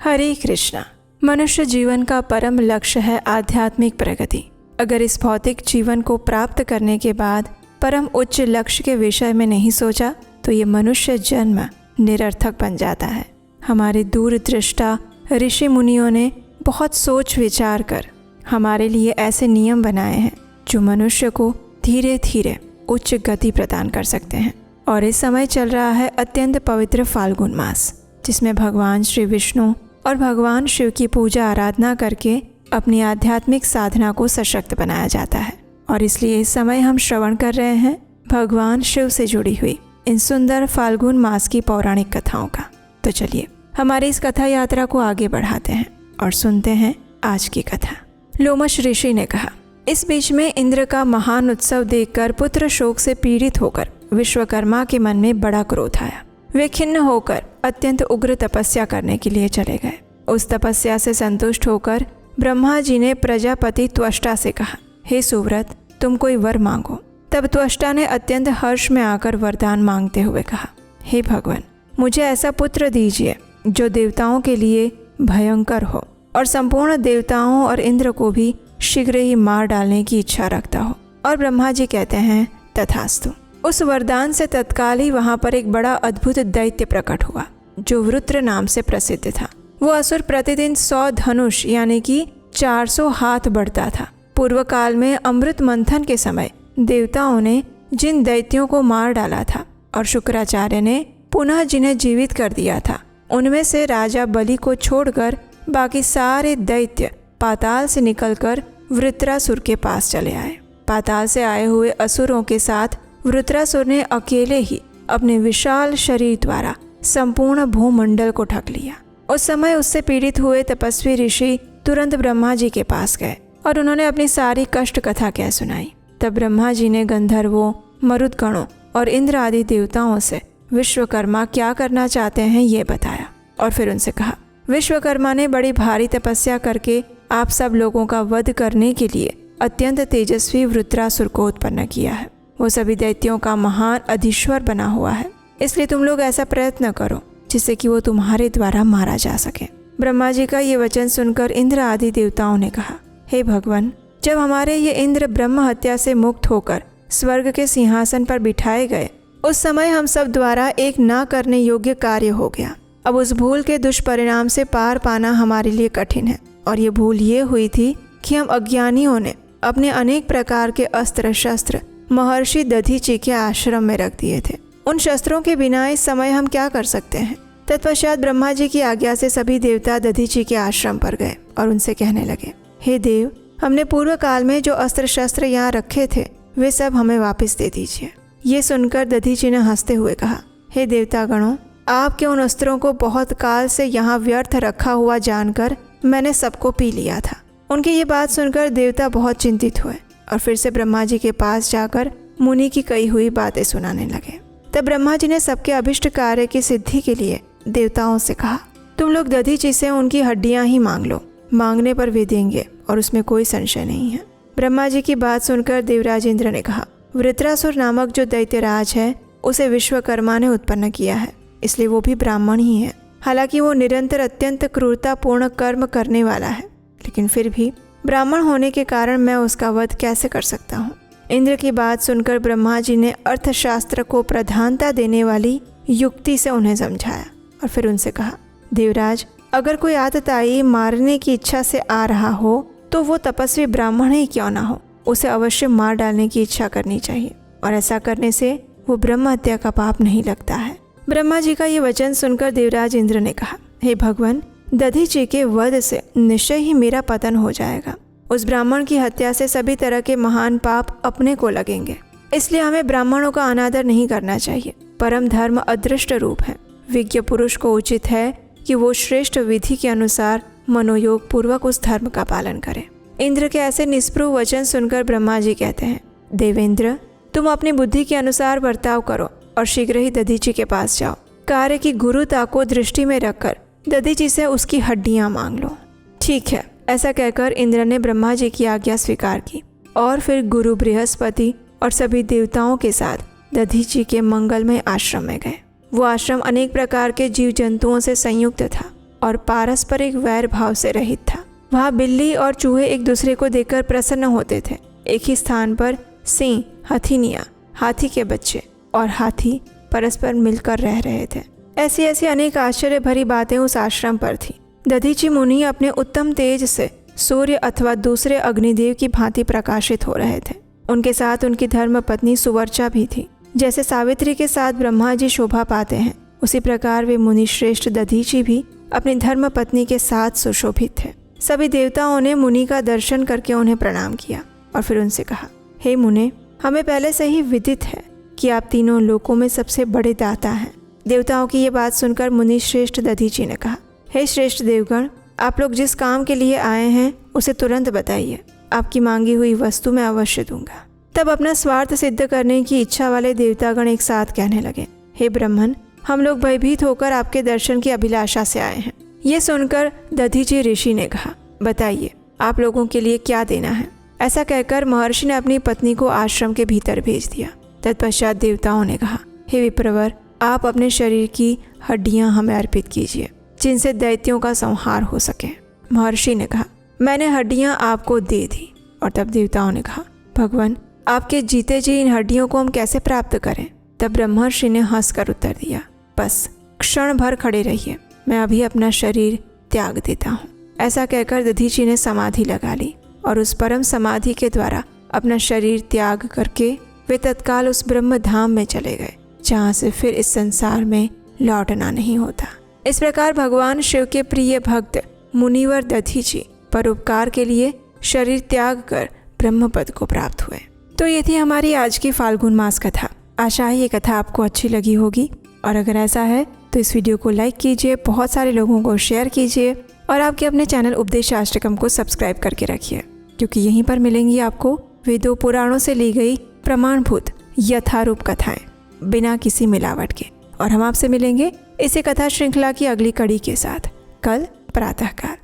हरे कृष्णा। मनुष्य जीवन का परम लक्ष्य है आध्यात्मिक प्रगति। अगर इस भौतिक जीवन को प्राप्त करने के बाद परम उच्च लक्ष्य के विषय में नहीं सोचा तो ये मनुष्य जन्म निरर्थक बन जाता है। हमारे दूरदृष्टा ऋषि मुनियों ने बहुत सोच विचार कर हमारे लिए ऐसे नियम बनाए हैं जो मनुष्य को धीरे धीरे उच्च गति प्रदान कर सकते हैं। और इस समय चल रहा है अत्यंत पवित्र फाल्गुन मास, जिसमें भगवान श्री विष्णु और भगवान शिव की पूजा आराधना करके अपनी आध्यात्मिक साधना को सशक्त बनाया जाता है। और इसलिए इस समय हम श्रवण कर रहे हैं भगवान शिव से जुड़ी हुई इन सुंदर फाल्गुन मास की पौराणिक कथाओं का। तो चलिए हमारी इस कथा यात्रा को आगे बढ़ाते हैं और सुनते हैं आज की कथा। लोमश ऋषि ने कहा, इस बीच में इंद्र का महान उत्सव देखकर पुत्र शोक से पीड़ित होकर विश्वकर्मा के मन में बड़ा क्रोध आया। वे खिन्न होकर अत्यंत उग्र तपस्या करने के लिए चले गए। उस तपस्या से संतुष्ट होकर ब्रह्मा जी ने प्रजापति त्वष्टा से कहा, हे सुव्रत, तुम कोई वर मांगो। तब त्वष्टा ने अत्यंत हर्ष में आकर वरदान मांगते हुए कहा, हे भगवान, मुझे ऐसा पुत्र दीजिए जो देवताओं के लिए भयंकर हो और संपूर्ण देवताओं और इंद्र को भी शीघ्र ही मार डालने की इच्छा रखता हो। और ब्रह्मा जी कहते हैं, तथास्तु। उस वरदान से तत्काल ही वहां पर एक बड़ा अद्भुत दैत्य प्रकट हुआ जो वृत्र नाम से प्रसिद्ध था। वो असुर प्रतिदिन 100 धनुष यानी कि 400 हाथ बढ़ता था। पूर्व काल में अमृत मंथन के समय देवताओं ने जिन दैत्यों को मार डाला था और शुक्राचार्य ने पुनः जिन्हें जीवित कर दिया था, उनमें से राजा बलि को छोड़कर बाकी सारे दैत्य पाताल से निकलकर वृत्रासुर के पास चले आए। पाताल से आए हुए असुरों के साथ वृत्रासुर ने अकेले ही अपने विशाल शरीर द्वारा संपूर्ण भूमंडल को ढक लिया। उस समय उससे पीड़ित हुए तपस्वी ऋषि तुरंत ब्रह्मा जी के पास गए और उन्होंने अपनी सारी कष्ट कथा कह सुनाई। तब ब्रह्मा जी ने गंधर्वों, मरुदगणों और इंद्र आदि देवताओं से विश्वकर्मा क्या करना चाहते हैं ये बताया। और फिर उनसे कहा, विश्वकर्मा ने बड़ी भारी तपस्या करके आप सब लोगों का वध करने के लिए अत्यंत तेजस्वी वृत्रासुर को उत्पन्न किया है। वो सभी दैत्यों का महान अधीश्वर बना हुआ है, इसलिए तुम लोग ऐसा प्रयत्न करो जिससे कि वो तुम्हारे द्वारा मारा जा सके। ब्रह्मा जी का ये वचन सुनकर इंद्र आदि देवताओं ने कहा, हे भगवान, जब हमारे ये इंद्र ब्रह्म हत्या से मुक्त होकर स्वर्ग के सिंहासन पर बिठाए गए, उस समय हम सब द्वारा एक ना करने योग्य कार्य हो गया। अब उस भूल के दुष्परिणाम से पार पाना हमारे लिए कठिन है। और ये भूल ये हुई थी कि हम अज्ञानियों ने अपने अनेक प्रकार के अस्त्र शस्त्र महर्षि दधीचि के आश्रम में रख दिए थे। उन शस्त्रों के बिना इस समय हम क्या कर सकते हैं। तत्पश्चात ब्रह्मा जी की आज्ञा से सभी देवता दधीचि के आश्रम पर गए और उनसे कहने लगे, हे देव, हमने पूर्व काल में जो अस्त्र शस्त्र यहाँ रखे थे वे सब हमें वापस दे दीजिए। ये सुनकर दधीचि ने हंसते हुए कहा, हे देवतागणों, आपके उन अस्त्रों को बहुत काल से यहाँ व्यर्थ रखा हुआ जानकर मैंने सबको पी लिया था। उनकी ये बात सुनकर देवता बहुत चिंतित हुए और फिर से ब्रह्मा जी के पास जाकर मुनि की कही हुई बातें सुनाने लगे। तब ब्रह्मा जी ने सबके अभिष्ट कार्य की सिद्धि के लिए देवताओं से कहा, तुम लोग दधीचि से उनकी हड्डियां ही मांग लो, मांगने पर वे देंगे और उसमें कोई संशय नहीं है। ब्रह्मा जी की बात सुनकर देवराज इंद्र ने कहा, वृत्रासुर नामक जो दैत्यराज है उसे विश्वकर्मा ने उत्पन्न किया है, इसलिए वो भी ब्राह्मण ही है। हालांकि वो निरंतर अत्यंत क्रूरतापूर्ण कर्म करने वाला है, लेकिन फिर भी ब्राह्मण होने के कारण मैं उसका वध कैसे कर सकता हूँ। इंद्र की बात सुनकर ब्रह्मा जी ने अर्थशास्त्र को प्रधानता देने वाली युक्ति से उन्हें समझाया और फिर उनसे कहा, देवराज, अगर कोई आतताई मारने की इच्छा से आ रहा हो तो वो तपस्वी ब्राह्मण ही क्यों ना हो, उसे अवश्य मार डालने की इच्छा करनी चाहिए और ऐसा करने से वो ब्रह्म हत्या का पाप नहीं लगता है। ब्रह्मा जी का ये वचन सुनकर देवराज इंद्र ने कहा, हे भगवान, दधीचि के वध से निश्चय ही मेरा पतन हो जाएगा। उस ब्राह्मण की हत्या से सभी तरह के महान पाप अपने को लगेंगे, इसलिए हमें ब्राह्मणों का अनादर नहीं करना चाहिए। परम धर्म अदृष्ट रूप है। विज्ञ पुरुष को उचित है कि वो श्रेष्ठ विधि के अनुसार मनोयोग पूर्वक उस धर्म का पालन करे। इंद्र के ऐसे निष्पृह वचन सुनकर ब्रह्मा जी कहते हैं, देवेंद्र, तुम अपनी बुद्धि के अनुसार बर्ताव करो और शीघ्र ही दधीचि के पास जाओ। कार्य की गुरुता को दृष्टि में रखकर दधीचि से उसकी हड्डियां मांग लो। ठीक है, ऐसा कहकर इंद्र ने ब्रह्मा जी की आज्ञा स्वीकार की और फिर गुरु बृहस्पति और सभी देवताओं के साथ दधीचि के मंगलमय आश्रम में गए। वो आश्रम अनेक प्रकार के जीव जंतुओं से संयुक्त था और पारस्परिक वैर भाव से रहित था। वहाँ बिल्ली और चूहे एक दूसरे को देखकर प्रसन्न होते थे। एक ही स्थान पर सिंह, हथिनिया, हाथी के बच्चे और हाथी परस्पर मिलकर रह रहे थे। ऐसी ऐसी अनेक आश्चर्य भरी बातें उस आश्रम पर थी। दधीची मुनि अपने उत्तम तेज से सूर्य अथवा दूसरे अग्निदेव की भांति प्रकाशित हो रहे थे। उनके साथ उनकी धर्म पत्नी सुवर्चा भी थी। जैसे सावित्री के साथ ब्रह्मा जी शोभा पाते हैं, उसी प्रकार वे मुनि श्रेष्ठ दधीची भी अपनी धर्म पत्नी के साथ सुशोभित थे। सभी देवताओं ने मुनि का दर्शन करके उन्हें प्रणाम किया और फिर उनसे कहा, हे मुने, हमें पहले से ही विदित है कि आप तीनों लोकों में सबसे बड़े दाता हैं। देवताओं की ये बात सुनकर मुनि श्रेष्ठ दधीची ने कहा, हे श्रेष्ठ देवगण, आप लोग जिस काम के लिए आए हैं उसे तुरंत बताइए। आपकी मांगी हुई वस्तु मैं अवश्य दूंगा। तब अपना स्वार्थ सिद्ध करने की इच्छा वाले देवतागण एक साथ कहने लगे, हे ब्रह्मन, हम लोग भयभीत होकर आपके दर्शन की अभिलाषा से आए हैं। ये सुनकर दधीची ऋषि ने कहा, बताइए आप लोगों के लिए क्या देना है। ऐसा कहकर महर्षि ने अपनी पत्नी को आश्रम के भीतर भेज दिया। तत्पश्चात देवताओं ने कहा, हे विप्रवर, आप अपने शरीर की हड्डियां हमें अर्पित कीजिए जिनसे दैत्यों का संहार हो सके। महर्षि ने कहा, मैंने हड्डियां आपको दे दी। और तब देवताओं ने कहा, भगवान, आपके जीते जी इन हड्डियों को हम कैसे प्राप्त करें। तब ब्रह्मर्षि ने हंसकर उत्तर दिया, बस क्षण भर खड़े रहिए, मैं अभी अपना शरीर त्याग देता हूँ। ऐसा कहकर दधीची ने समाधि लगा ली और उस परम समाधि के द्वारा अपना शरीर त्याग करके वे तत्काल उस ब्रह्म धाम में चले गए, जहाँ से फिर इस संसार में लौटना नहीं होता। इस प्रकार भगवान शिव के प्रिय भक्त मुनिवर दधीची परोपकार के लिए शरीर त्याग कर ब्रह्म पद को प्राप्त हुए। तो ये थी हमारी आज की फाल्गुन मास कथा। आशा है ये कथा आपको अच्छी लगी होगी, और अगर ऐसा है तो इस वीडियो को लाइक कीजिए, बहुत सारे लोगों को शेयर कीजिए और आपके अपने चैनल उपदेश शास्त्रकम को सब्सक्राइब करके रखिए, क्योंकि यहीं पर मिलेंगी आपको वेदों पुराणों से ली गई प्रमाणभूत यथारूप कथाएं बिना किसी मिलावट के। और हम आपसे मिलेंगे इसी कथा श्रृंखला की अगली कड़ी के साथ कल प्रातःकाल।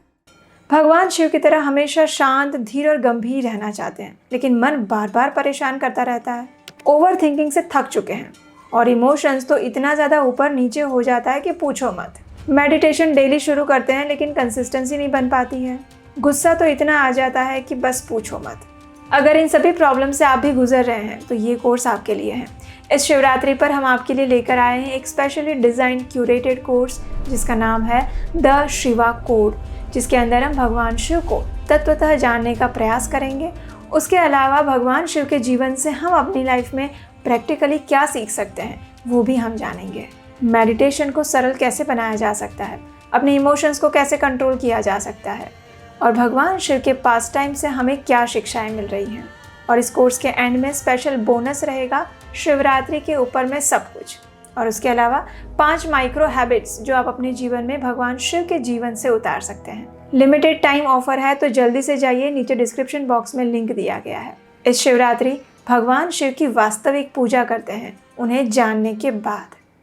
भगवान शिव की तरह हमेशा शांत, धीर और गंभीर रहना चाहते हैं, लेकिन मन बार बार परेशान करता रहता है। ओवर थिंकिंग से थक चुके हैं और इमोशंस तो इतना ज़्यादा ऊपर नीचे हो जाता है कि पूछो मत। मेडिटेशन डेली शुरू करते हैं लेकिन कंसिस्टेंसी नहीं बन पाती है। गुस्सा तो इतना आ जाता है कि बस पूछो मत। अगर इन सभी प्रॉब्लम से आप भी गुजर रहे हैं तो ये कोर्स आपके लिए है। इस शिवरात्रि पर हम आपके लिए लेकर आए हैं एक स्पेशली डिज़ाइन क्यूरेटेड कोर्स जिसका नाम है द शिवा कोड, जिसके अंदर हम भगवान शिव को तत्वतः जानने का प्रयास करेंगे। उसके अलावा भगवान शिव के जीवन से हम अपनी लाइफ में प्रैक्टिकली क्या सीख सकते हैं वो भी हम जानेंगे। मेडिटेशन को सरल कैसे बनाया जा सकता है, अपने इमोशंस को कैसे कंट्रोल किया जा सकता है, और भगवान शिव के पास टाइम से हमें क्या शिक्षाएं मिल रही हैं। और इस कोर्स के एंड में स्पेशल बोनस रहेगा शिवरात्रि के ऊपर में सब कुछ, और उसके अलावा 5 माइक्रो हैबिट्स जो आप अपने जीवन में भगवान शिव के जीवन से उतार सकते हैं। लिमिटेड टाइम ऑफर है, तो जल्दी से जाइए, नीचे डिस्क्रिप्शन बॉक्स में लिंक दिया गया है। इस शिवरात्रि भगवान शिव की वास्तविक पूजा करते हैं उन्हें जानने के बाद।